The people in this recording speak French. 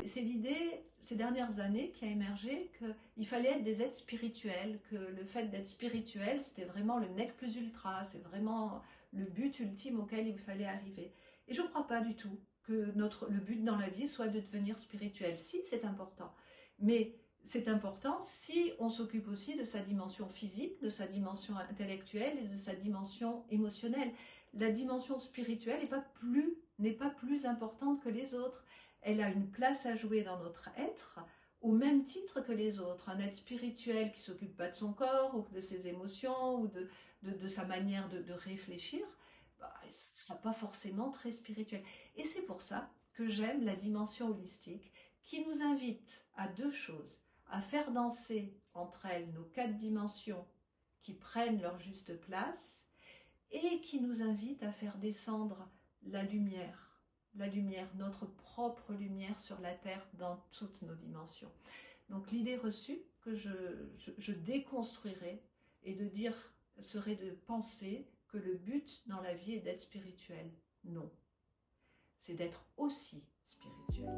C'est l'idée, ces dernières années, qui a émergé qu'il fallait être des êtres spirituels, que le fait d'être spirituel, c'était vraiment le nec plus ultra, c'est vraiment le but ultime auquel il fallait arriver. Et je ne crois pas du tout que le but dans la vie soit de devenir spirituel. Si, c'est important, mais c'est important si on s'occupe aussi de sa dimension physique, de sa dimension intellectuelle et de sa dimension émotionnelle. La dimension spirituelle n'est pas plus importante que les autres. Elle a une place à jouer dans notre être, au même titre que les autres. Un être spirituel qui ne s'occupe pas de son corps, ou de ses émotions, ou de sa manière de réfléchir, bah, il ne sera pas forcément très spirituel. Et c'est pour ça que j'aime la dimension holistique, qui nous invite à deux choses, à faire danser entre elles nos quatre dimensions qui prennent leur juste place, et qui nous invite à faire descendre la lumière, notre propre lumière sur la Terre dans toutes nos dimensions. Donc l'idée reçue que je déconstruirai et de dire serait de penser que le but dans la vie est d'être spirituel. Non, c'est d'être aussi spirituel.